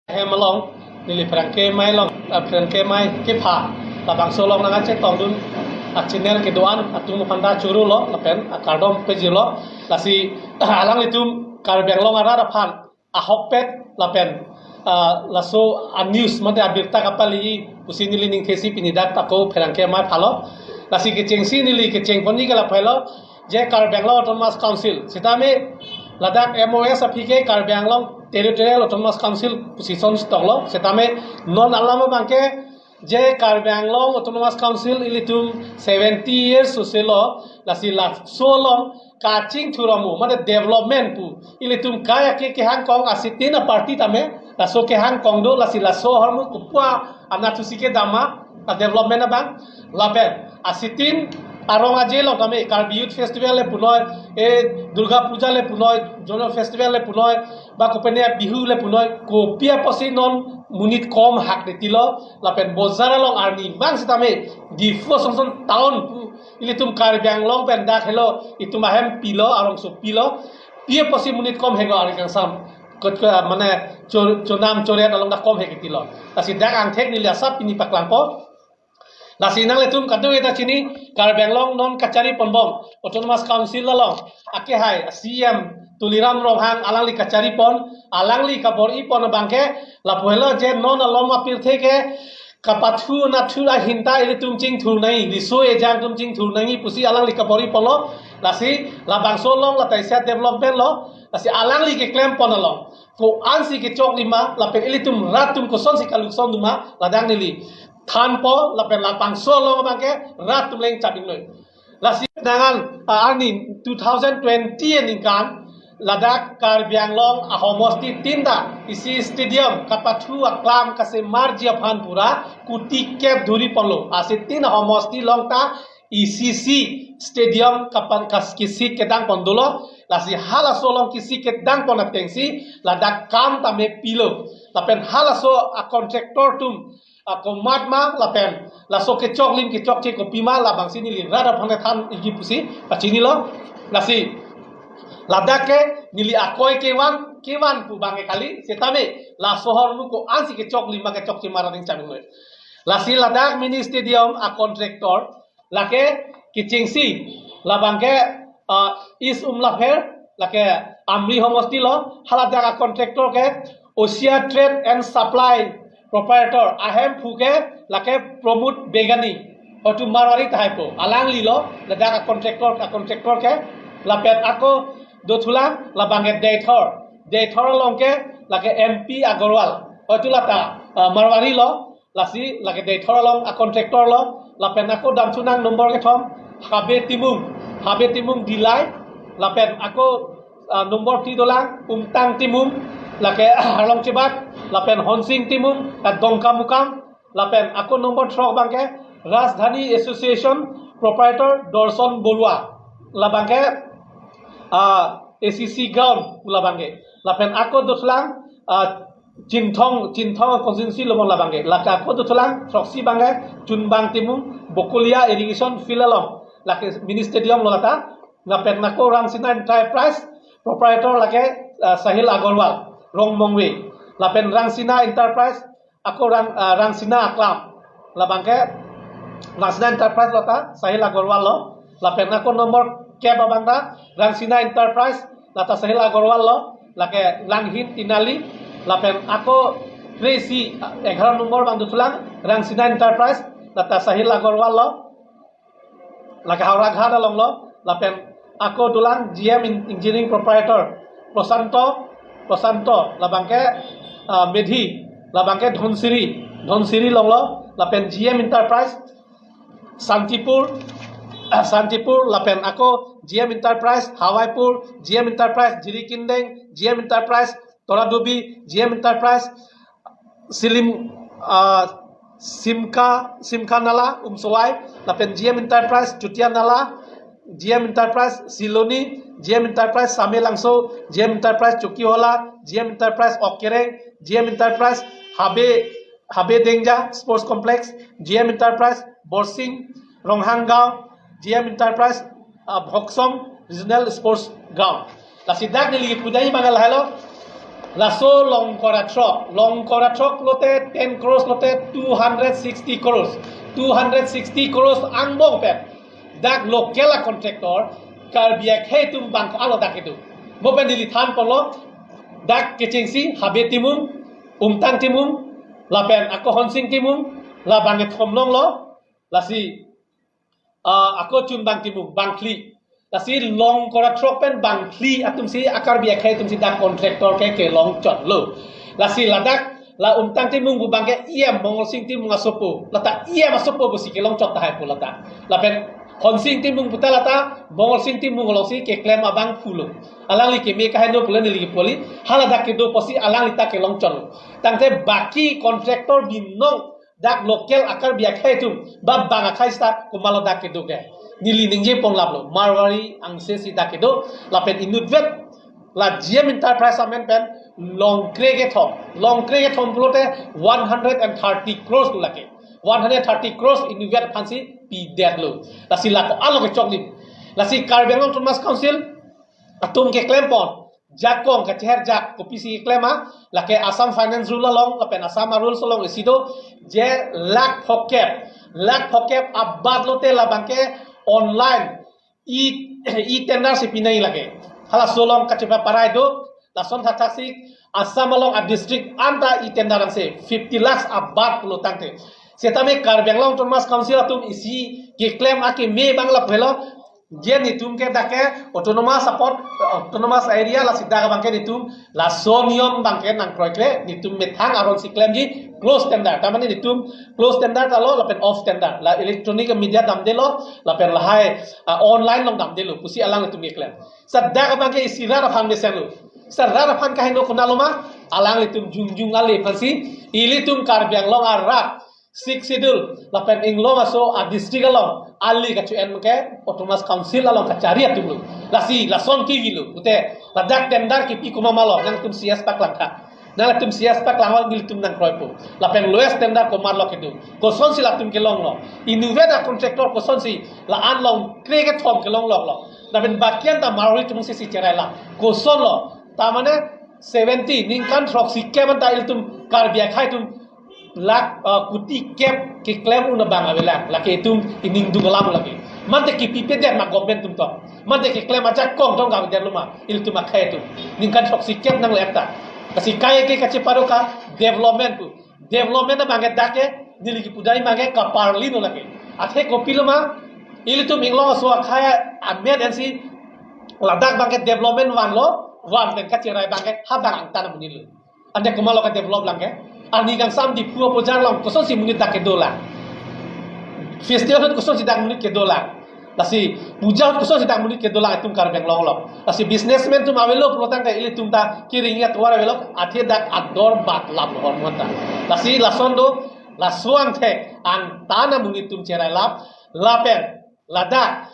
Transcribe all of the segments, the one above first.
Hemalong nili prangke mai long prangke mai ke pha la bang so long nanga che tong dun channel ke doan atung phanda churu lo lapen kardom pe jilo lasi alang litum kar beng long ara phan a hokpet lapen laso a news mate abirta kapali usi nili ning thesi pinidak tako prangke mai phalo lasi ke chengsi nili ke cheng poni kala phalo je kar bengalore autonomous council sitame Ladakh MOS apike kar bengalong Territorial Autonomous Council position stoklo setame non alama bangke je Karbi Anglong Autonomous Council ilitum 70 years suselo lasi la solo kaching thuramu mane development pu ilitum kaya ke hang kong asitina party tame la so ke hang kong do lasi la so harmu kupwa anatu sike dama la development abang laben asitin arong aje lo tame Karbi Youth Festival le punoy e Durga Puja le punoy Jono Festival le punoy ba kopenia bihu le punoy kopia posi non munit kom hak ditilo lapen bozara long arni bang sitame di foson town ilitum Karbi Anglong penda khelo itum ahem pilo arong so pilo pia posi munit kom hego ari kang sam kot mane chonam choriat along da kom hegitilo tasi dak ang thek ni lasap ini paklangpo Lasi nang letum katu eta chini Karbi Anglong non kachari ponbong Autonomous Council lalong ake hai CM Tuliram Rohang alangli kachari pon alangli kabori pon bangke lapuelo je non aloma pirthe ke kapathu na thula hinta ilitum ching thul nai liso e jang tum ching thul nai pusi alangli kabori polo lasi labang solong la taisa development lo lasi alangli ke claim pon along ko ansi ke chok lima lapen ilitum ratum ko son si kalukson duma ladang nili Tanpo lapen lapang solo bangke ratum leng cabing loy lasi dangan arni 2020 ningkan Ladakh Karbi Anglong ahomosti tinda isi stadium kapathu aklam kase marjia phanpura kuti kep dhuri polo asitin ahomosti longta ECC stadium kapan kas kisi kedang pondolo lasi hala solong kisi kedang ponatengsi Ladakh kam tame pilo lapen hala so a contractor tum ako matma lapen laso ke choklim ke chokche ko pima la bangsi ni rada phane than igi pusi pachini lo lasi Ladakh ke nili akoy kewan pu bange kali setame la sohor mu ko ansi ke chok lima ke chok chimara ding chabi loy lasi Ladakh mini stadium a contractor lake kichingsi la bange is umlafer lake amri homosti lo Ladakh a contractor ke Osia Trade and Supply proprietor ahem phuke lake promote begani otu marwari thaipo alang lilo Ladakh a contractor ke lapet ako dothula labange deitor longke lake MP Agarwal otu lata marwari lo lasi lake deitor long a contractor lo lapen ako damchunang nomor ke thom habe timung dilai lapen ako nomor ti dolang umtang timung lake harlong cebat lapen honsing timung dongka mukam lapen ako nomor trok bangke Rajdhani Association proprietor Dorson Bolua labangke ACC ground labangke lapen ako dotlang Jinthong constituency lomong labangke laka ako dotlang troksi bangke Chunbang timung Bokulia irrigation filalong lake mini stadium lolata lapen ako Rangsina Enterprise proprietor lake Sahil Agarwal Rongmongwe lapen Rangsina Enterprise ako Rangsina Aklam labangke Rangsina Enterprise lota Sahil Agarwal lo lapen ako nomor ke babangta Rangsina Enterprise lata Sahil Agarwal lo lake Langhin Tinali lapen ako Tracy 11 nomor bang dutulang Rangsina Enterprise lata Sahil Agarwal lo lake Hauraghat along lo lapen ako dulang GM Engineering proprietor Prosanto labangke Medhi labangke Dhonsiri longlo lapen GM Enterprise Santipur lapen ako GM Enterprise Hawaipur GM Enterprise Jirikindeng GM Enterprise Toradobi GM Enterprise Simka Nala Umsowai lapen GM Enterprise Chutia Nala GM Enterprise Siloni GM Enterprise Samelangso GM Enterprise Chukihola GM Enterprise Okereng GM Enterprise Habe Dengja Sports Complex GM Enterprise Borsing Ronghangao GM Enterprise Bhoksong Regional Sports Ground lasidak nili pudai bangal halo laso long kora truck lote 10 crores lote 260 crores 260 crores angbong pen dak lokela contractor karbiak he tum bank alo dak itu mopen dili than polo dak kecengsi habe timung umtang timung lapen ako honsing timung la banget khomlong lo lasi ako chun bang timung bangkli lasi long kora truck pen bangkli atum si akar biak he tum si dak contractor ke long chot lo lasi ladak la umtang timung bu bangke iem mongol sing timung asopo lata iem asopo bu si ke long chot ta hai po lata lapen Honsing timung putal ata bongol sing timung ngolosi ke klem abang fulo alang li ke me ka hendo pulen li poli halada ke do posi alang li ta ke longchon tangte baki kontraktor binong dak lokel akar biak hetum bab bang akai sta ko malo dak ke do ke nili ningje pong lablo marwari angse si dak ke do lapen inudvet la GM enterprise amen pen long krege thom pulote 130 crores tu lake 130 crores inudvet fancy pi dead lo lasi lako alo ke choklim lasi Karbengong Thomas Council atum ke claim pon jakong ke cher jak kopi si claim lake Assam Finance Rule long lapen Assam rules long isido je lak phokep abad lote la bangke online e tender si pinai lake hala solong kachepa parai do lason thatasik Assam long a district anta e tender se 50 lakhs abad pulo tangte setame Karbengong Thomas Council atum isi ke claim ake me bangla phelo je nitum ke dake autonomous area la sidda bangke nitum la sonium bangke nang proyekle nitum methang aron si claim ji close tender tamane nitum close tender talo la pen off tender la electronic media dam delo la pen la hai online long dam delo pusi alang nitum ke claim sadda bangke isira ra foundation lo sarra ra fan ka hendo kunaloma alang nitum jungjung ale pasi ilitum Karbengong arra 6 schedule lapen inglo maso a district along ali ka chuen ke autonomous council along ka cari atum lasi lason ki gilu ute ladak tender ki pi kuma malo nang tum CS pak langka nang tum CS pak langwal gil tum nang kroipo lapen lowest tender ko marlo ke du ko son si latum ke long lo inuveda contractor ko son si la an long krege thom ke long lo lapen bakian ta marwi tum si cerai la ko son lo tamane 70 ningkan trok sikke man ta il tum Karbia khai tum lak kuti kep ke claim una bang avela lake tum ining dungalam lake mante ki pipe der ma government tum to mante ke claim aja kong dong ga der luma il tum akhay tum ningkan sok sikep nang lekta kasi kaya ke kache paroka development manget dake nili ki pudai manget ka parli no lake athe kopiluma il tum inglo so khaya amen ensi ladak banget development wan pen kache rai banget habang tanam nilu ande kumalo ka develop langke ani kang sam di puo pojar long koson si munit dak ke dola festival koson si dak munit ke dola lasi puja koson si dak munit ke dola itum Karbengong lo lasi businessman tum avelo protang ka ili tum ta kiringia tuara velo athe dak ador bat lab hor mata lasi lasondo lasuang the an tana munit tum cerai lab lapen lada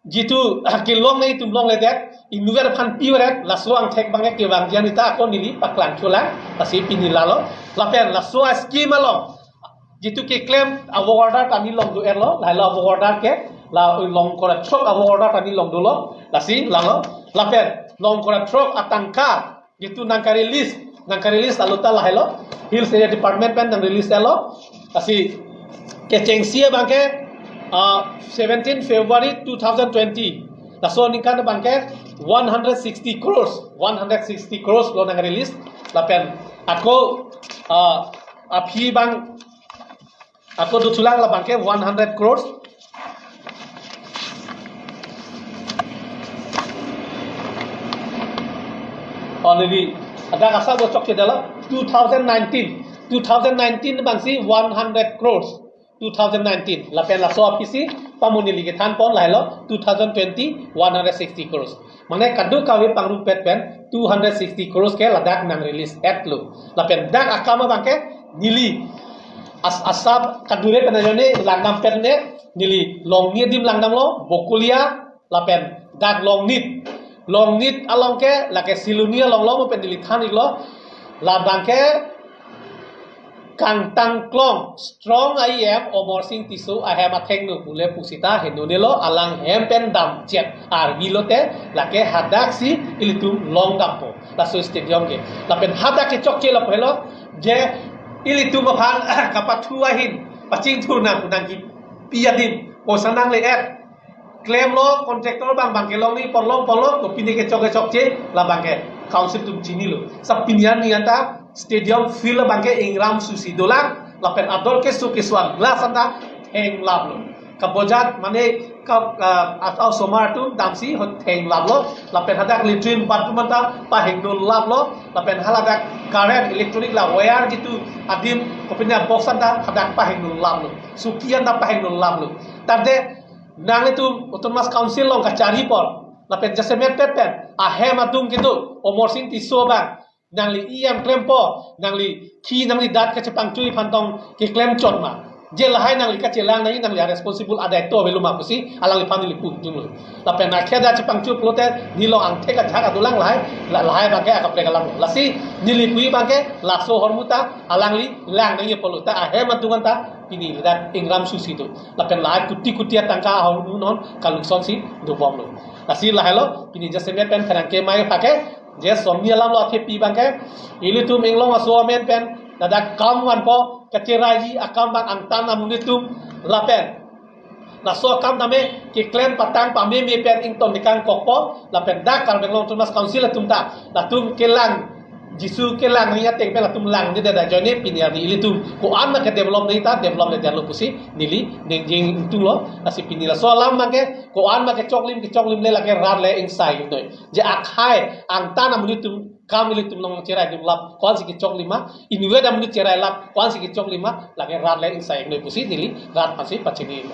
gitu kilong nei tum long ledet inuver phan piuret lasuang thek bange ke bang janita ko nili paklang chula lasi pinilalo lapen lasua scheme along gitu ke claim awardar tani long do erlo la awardar ke la long kora chok awardar tani long do lo lasi lalo lapen long kora chok atangka gitu nangkari list lalu ta lahelo hills area department pen nang release elo lasi ke chengsia bangke 17 February 2020 laso ningkan bangke 160 crores lo nang release lapen ako api bang ako do tulang la bangke 100 crores already ada kasa bocok ke dalam 2019 bangsi 100 crores 2019 lapen laso apisi pamuni ligi than pon lailo 2020 160 crores mane kadu kawi pangrupet pen 260 crores ke ladak nang release at lo lapen dak akama bangke nili asab kadure penajone langgam perne nili longni dim langgam lo bokulia lapen dak longnit along ke lake silunia long lo pen nili than iglo la bangke kang tang klong strong I am omorsing tisu I have a thengnu bule pusita henunelo alang hempen dam jet ar gilote lake hadak si ilitum long dampo la so stadium ge la pen hadak ke chok ke la phelo je ilitum phang kapathuahin paching thuna kunang ki piadin o sanang le et claim lo contractor bang ke long ni polong ko pini ke chok je la bang ke council tum chini lo sapinyan ni anta stadium field bangke ingram susi dolang lapen adol ke su kiswan glass anda heng lablo kabojat mane ka atau somar tu damsi hot heng lablo lapen hadak litrin manta pa heng dol lablo lapen haladak current electronic la wire gitu adim kopinya box anda hadak pa heng dol lablo sukian da pa heng dol lablo tade nang itu otomas council long kacari por lapen jasemet pepen ahem atung gitu omorsing tiso bang nang li iam klempo nang li ki nang li dat ka cepang cui pantong ke klem chot ma je lahai nang li ka chelang nang li responsible adai to belu ma pusi alang li pani li pun jung la pen na kheda cepang cui plote ni lo ang theka jaka dulang lahai ba ke aka pre galang la si ni li pui ba ke la so hormuta alang li lang nang ye poluta a he matungan ta ini dat ingram susi tu la pen lahai kuti tangka hon non kalung son si do bom lo la si lahai lo ini jase me pen kharang ke mai phake je somni alam lo ke pi bangke ilitum englong aso men pen dadak kam wan po kaciraji akam bang angtan amunitum lapen na so kam dame ke klem patang pame me pen ington nikang kokpo lapen dak kal benglong tumas council tumta latum kelang jisu kelang nya teng pe latum lang ni da jone pinia ni ilitum ko an ma ke develop ni ta develop le jalo pusi nili neng jing tu lo asi pinila so lam ma ke ko an ma ke choklim le la ke rar le inside tu je akhai angtan amunitum kam ilitum nong cerai dum lap kon si ke choklima inwe da munit cerai lap kon si ke choklima la ke rar le inside no pusi nili rar pasi pachini